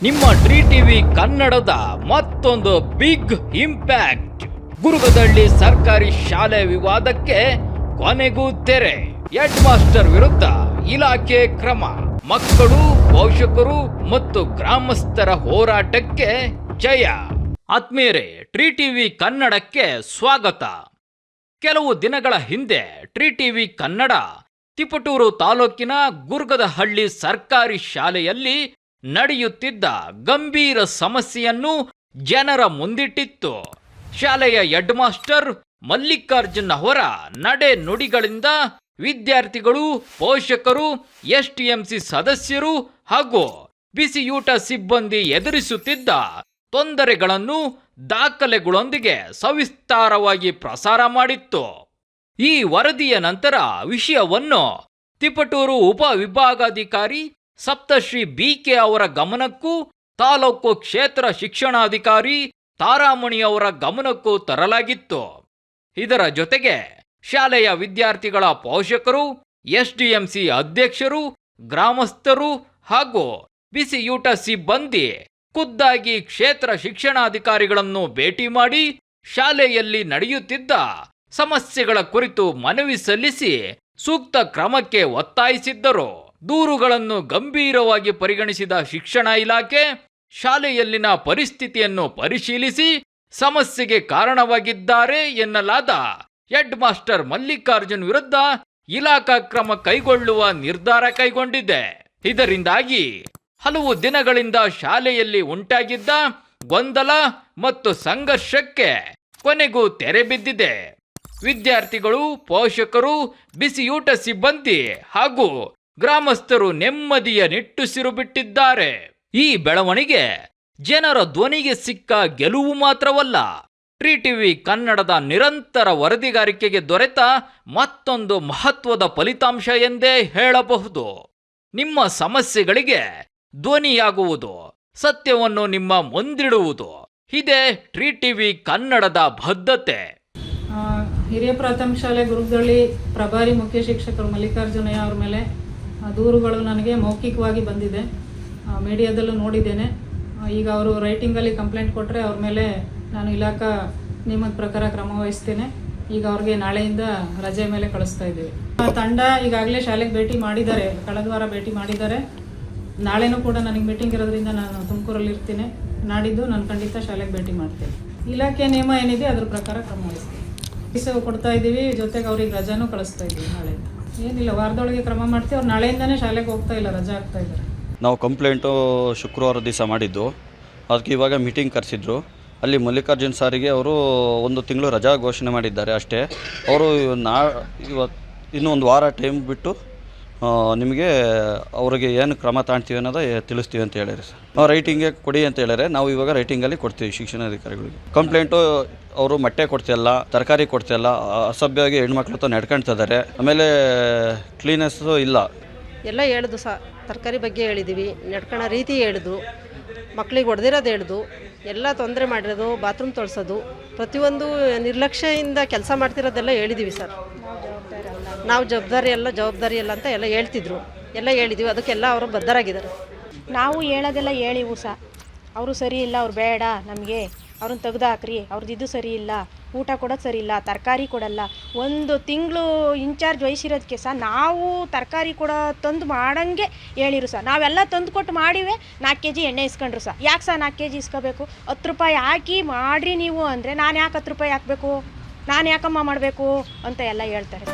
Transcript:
ನಿಮ್ಮ tree TV ಕನ್ನಡದ ಮತ್ತೊಂದು ಬಿಗ್ ಇಂಪ್ಯಾಕ್ಟ್. ಗುರುಗದಳ್ಳಿ ಸರ್ಕಾರಿ ಶಾಲೆ ವಿವಾದಕ್ಕೆ ಕೊನೆಗೂ ತೆರೆ. ಹೆಡ್ ಮಾಸ್ಟರ್ ವಿರುದ್ಧ ಇಲಾಖೆ ಕ್ರಮ. ಮಕ್ಕಳು, ಪೋಷಕರು ಮತ್ತು ಗ್ರಾಮಸ್ಥರ ಹೋರಾಟಕ್ಕೆ ಜಯ. ಆತ್ಮೀಯರೇ, ಟ್ರೀ ಟಿವಿ ಕನ್ನಡಕ್ಕೆ ಸ್ವಾಗತ. ಕೆಲವು ದಿನಗಳ ಹಿಂದೆ ಟ್ರೀ ಟಿವಿ ಕನ್ನಡ ತಿಪಟೂರು ತಾಲೂಕಿನ ಗುರ್ಗದಹಳ್ಳಿ ಸರ್ಕಾರಿ ಶಾಲೆಯಲ್ಲಿ ನಡೆಯುತ್ತಿದ್ದ ಗಂಭೀರ ಸಮಸ್ಯೆಯನ್ನು ಜನರ ಮುಂದಿಟ್ಟಿತ್ತು. ಶಾಲೆಯ ಹೆಡ್ ಮಾಸ್ಟರ್ ಮಲ್ಲಿಕಾರ್ಜುನ್ ಅವರ ನಡೆ ನುಡಿಗಳಿಂದ ವಿದ್ಯಾರ್ಥಿಗಳು, ಪೋಷಕರು, ಎಸ್ಟಿಎಂಸಿ ಸದಸ್ಯರು ಹಾಗೂ ಬಿಸಿಯೂಟ ಸಿಬ್ಬಂದಿ ಎದುರಿಸುತ್ತಿದ್ದ ತೊಂದರೆಗಳನ್ನು ದಾಖಲೆಗಳೊಂದಿಗೆ ಸವಿಸ್ತಾರವಾಗಿ ಪ್ರಸಾರ ಮಾಡಿತ್ತು. ಈ ವರದಿಯ ನಂತರ ವಿಷಯವನ್ನು ತಿಪಟೂರು ಉಪವಿಭಾಗಾಧಿಕಾರಿ ಸಪ್ತಶ್ರೀ ಬಿಕೆ ಅವರ ಗಮನಕ್ಕೂ ತಾಲೂಕು ಕ್ಷೇತ್ರ ಶಿಕ್ಷಣಾಧಿಕಾರಿ ತಾರಾಮಣಿ ಅವರ ಗಮನಕ್ಕೂ ತರಲಾಗಿತ್ತು. ಇದರ ಜೊತೆಗೆ ಶಾಲೆಯ ವಿದ್ಯಾರ್ಥಿಗಳ ಪೋಷಕರು, ಎಸ್ಡಿಎಂಸಿ ಅಧ್ಯಕ್ಷರು, ಗ್ರಾಮಸ್ಥರು ಹಾಗೂ ಬಿಸಿಯೂಟ ಸಿಬ್ಬಂದಿ ಖುದ್ದಾಗಿ ಕ್ಷೇತ್ರ ಶಿಕ್ಷಣಾಧಿಕಾರಿಗಳನ್ನು ಭೇಟಿ ಮಾಡಿ ಶಾಲೆಯಲ್ಲಿ ನಡೆಯುತ್ತಿದ್ದ ಸಮಸ್ಯೆಗಳ ಕುರಿತು ಮನವಿ ಸಲ್ಲಿಸಿ ಸೂಕ್ತ ಕ್ರಮಕ್ಕೆ ಒತ್ತಾಯಿಸಿದ್ದರು. ದೂರುಗಳನ್ನು ಗಂಭೀರವಾಗಿ ಪರಿಗಣಿಸಿದ ಶಿಕ್ಷಣ ಇಲಾಖೆ ಶಾಲೆಯಲ್ಲಿನ ಪರಿಸ್ಥಿತಿಯನ್ನು ಪರಿಶೀಲಿಸಿ ಸಮಸ್ಯೆಗೆ ಕಾರಣವಾಗಿದ್ದಾರೆ ಎನ್ನಲಾದ ಹೆಡ್ ಮಾಸ್ಟರ್ ಮಲ್ಲಿಕಾರ್ಜುನ್ ವಿರುದ್ಧ ಇಲಾಖಾ ಕ್ರಮ ಕೈಗೊಳ್ಳುವ ನಿರ್ಧಾರ ಕೈಗೊಂಡಿದೆ. ಇದರಿಂದಾಗಿ ಹಲವು ದಿನಗಳಿಂದ ಶಾಲೆಯಲ್ಲಿ ಉಂಟಾಗಿದ್ದ ಗೊಂದಲ ಮತ್ತು ಸಂಘರ್ಷಕ್ಕೆ ಕೊನೆಗೂ ತೆರೆ ಬಿದ್ದಿದೆ. ವಿದ್ಯಾರ್ಥಿಗಳು, ಪೋಷಕರು, ಬಿಸಿಯೂಟ ಸಿಬ್ಬಂದಿ ಹಾಗೂ ಗ್ರಾಮಸ್ಥರು ನೆಮ್ಮದಿಯ ನಿಟ್ಟುಸಿರು ಬಿಟ್ಟಿದ್ದಾರೆ. ಈ ಬೆಳವಣಿಗೆ ಜನರ ಧ್ವನಿಗೆ ಸಿಕ್ಕ ಗೆಲುವು ಮಾತ್ರವಲ್ಲ, ಟ್ರೀ ಟಿವಿ ಕನ್ನಡದ ನಿರಂತರ ವರದಿಗಾರಿಕೆಗೆ ದೊರೆತ ಮತ್ತೊಂದು ಮಹತ್ವದ ಫಲಿತಾಂಶ ಎಂದೇ ಹೇಳಬಹುದು. ನಿಮ್ಮ ಸಮಸ್ಯೆಗಳಿಗೆ ಧ್ವನಿಯಾಗುವುದು, ಸತ್ಯವನ್ನು ನಿಮ್ಮ ಮುಂದಿಡುವುದು, ಇದೇ ಟ್ರೀ ಟಿವಿ ಕನ್ನಡದ ಬದ್ಧತೆ. ಹಿರಿಯ ಪ್ರಾಥಮಿಕ ಶಾಲೆ ಗುರುಗದಳ್ಳಿ ಪ್ರಭಾರಿ ಮುಖ್ಯ ಶಿಕ್ಷಕರು ಮಲ್ಲಿಕಾರ್ಜುನಯ್ಯ ಅವ್ರ ಮೇಲೆ ದೂರುಗಳು ನನಗೆ ಮೌಖಿಕವಾಗಿ ಬಂದಿದೆ. ಮೀಡಿಯಾದಲ್ಲೂ ನೋಡಿದ್ದೇನೆ. ಈಗ ಅವರು ರೈಟಿಂಗಲ್ಲಿ ಕಂಪ್ಲೇಂಟ್ ಕೊಟ್ಟರೆ ಅವ್ರ ಮೇಲೆ ನಾನು ಇಲಾಖಾ ನಿಯಮದ ಪ್ರಕಾರ ಕ್ರಮ ವಹಿಸ್ತೇನೆ. ಈಗ ಅವ್ರಿಗೆ ನಾಳೆಯಿಂದ ರಜೆ ಮೇಲೆ ಕಳಿಸ್ತಾ ಇದ್ದೀವಿ. ತಂಡ ಈಗಾಗಲೇ ಶಾಲೆಗೆ ಭೇಟಿ ಮಾಡಿದ್ದಾರೆ, ಕಳೆದ ವಾರ ಭೇಟಿ ಮಾಡಿದ್ದಾರೆ. ನಾಳೆನೂ ಕೂಡ ನನಗೆ ಮೀಟಿಂಗ್ ಇರೋದ್ರಿಂದ ನಾನು ತುಮಕೂರಲ್ಲಿ ಇರ್ತೀನಿ. ನಾಡಿದ್ದು ನಾನು ಖಂಡಿತ ಶಾಲೆಗೆ ಭೇಟಿ ಮಾಡ್ತೇನೆ. ಇಲಾಖೆ ನಿಯಮ ಏನಿದೆ ಅದ್ರ ಪ್ರಕಾರ ಕ್ರಮ ವಹಿಸ್ತೀನಿ. ಕೊಡ್ತಾ ಇದ್ದೀವಿ, ಜೊತೆಗೆ ಅವ್ರಿಗೆ ರಜಾನೂ ಕಳಿಸ್ತಾ ಇದ್ದೀವಿ. ನಾಳೆಯಿಂದ ಏನಿಲ್ಲ, ವಾರದೊಳಗೆ ಕ್ರಮ ಮಾಡ್ತೀವಿ. ಅವ್ರು ನಾಳೆಯಿಂದನೇ ಶಾಲೆಗೆ ಹೋಗ್ತಾ ಇಲ್ಲ, ರಜಾ ಆಗ್ತಾ ಇದ್ದಾರೆ. ನಾವು ಕಂಪ್ಲೇಂಟು ಶುಕ್ರವಾರ ದಿವಸ ಮಾಡಿದ್ದು, ಅದಕ್ಕೆ ಇವಾಗ ಮೀಟಿಂಗ್ ಕರೆಸಿದ್ರು. ಅಲ್ಲಿ ಮಲ್ಲಿಕಾರ್ಜುನ್ ಸಾರಿಗೆ ಅವರು 1 ತಿಂಗಳು ರಜಾ ಘೋಷಣೆ ಮಾಡಿದ್ದಾರೆ ಅಷ್ಟೇ. ಅವರು ಇವತ್ತು ಇನ್ನೂ 1 ವಾರ ಟೈಮ್ ಬಿಟ್ಟು ನಿಮಗೆ ಅವ್ರಿಗೆ ಏನು ಕ್ರಮ ತಾಣ್ತೀವಿ ಅನ್ನೋದು ತಿಳಿಸ್ತೀವಿ ಅಂತ ಹೇಳಿರಿ ಸರ್. ರೈಟಿಂಗೇ ಕೊಡಿ ಅಂತ ಹೇಳಿದ್ರೆ ನಾವು ಇವಾಗ ರೈಟಿಂಗಲ್ಲಿ ಕೊಡ್ತೀವಿ ಶಿಕ್ಷಣಾಧಿಕಾರಿಗಳಿಗೆ. ಕಂಪ್ಲೇಂಟು ಅವರು ಮೊಟ್ಟೆ ಕೊಡ್ತಿಲ್ಲ, ತರಕಾರಿ ಕೊಡ್ತಿಲ್ಲ, ಅಸಭ್ಯವಾಗಿ ಹೆಣ್ಮಕ್ಳ ಹತ್ರ ನಡ್ಕೊಳ್ತಿದ್ದಾರೆ. ಆಮೇಲೆ ಕ್ಲೀನೆಸ್ಸು ಇಲ್ಲ. ಎಲ್ಲ ಹೇಳಿದು ತರಕಾರಿ ಬಗ್ಗೆ ಹೇಳಿದ್ದೀವಿ, ನಡ್ಕೊಳ್ಳೋ ರೀತಿ ಹೇಳಿದು, ಮಕ್ಳಿಗೆ ಹೊಡೆದಿರೋದು ಹೇಳಿದು, ಎಲ್ಲ ತೊಂದರೆ ಮಾಡಿರೋದು, ಬಾತ್ರೂಮ್ ತೊಳ್ಸೋದು, ಪ್ರತಿಯೊಂದು ನಿರ್ಲಕ್ಷ್ಯದಿಂದ ಕೆಲಸ ಮಾಡ್ತಿರೋದೆಲ್ಲ ಹೇಳಿದ್ದೀವಿ ಸರ್. ನಾವು ಜವಾಬ್ದಾರಿ ಎಲ್ಲ ಅಂತ ಎಲ್ಲ ಹೇಳ್ತಿದ್ರು, ಎಲ್ಲ ಹೇಳಿದ್ದೀವಿ. ಅದಕ್ಕೆಲ್ಲ ಅವರು ಬದ್ಧರಾಗಿದ್ದಾರೆ. ನಾವು ಹೇಳೋದೆಲ್ಲ ಹೇಳಿವು ಅವರು ಸರಿ ಇಲ್ಲ, ಅವ್ರು ಬೇಡ ನಮಗೆ, ಅವ್ರನ್ನ ತೆಗ್ದು ಹಾಕ್ರಿ, ಅವ್ರದ್ದು ಸರಿ ಇಲ್ಲ, ಊಟ ಕೊಡೋದು ಸರಿ ಇಲ್ಲ, ತರಕಾರಿ ಕೊಡಲ್ಲ. 1 ತಿಂಗಳು ಇನ್ಚಾರ್ಜ್ ವಹಿಸಿರೋದಕ್ಕೆ ನಾವು ತರಕಾರಿ ಕೊಡೋ ತಂದು ಮಾಡಂಗೆ ಹೇಳಿರು ನಾವೆಲ್ಲ ತಂದು ಕೊಟ್ಟು ಮಾಡಿವೆ. 4 kg ಎಣ್ಣೆ ಇಸ್ಕೊಂಡ್ರು ಯಾಕೆ 4 kg ಇಸ್ಕೋಬೇಕು? 10 ರೂಪಾಯಿ ಹಾಕಿ ಮಾಡಿರಿ ನೀವು ಅಂದರೆ ನಾನು ಯಾಕೆ 10 ರೂಪಾಯಿ ಹಾಕಬೇಕು, ನಾನು ಯಾಕಮ್ಮ ಮಾಡಬೇಕು ಅಂತ ಎಲ್ಲ ಹೇಳ್ತಾರೆ.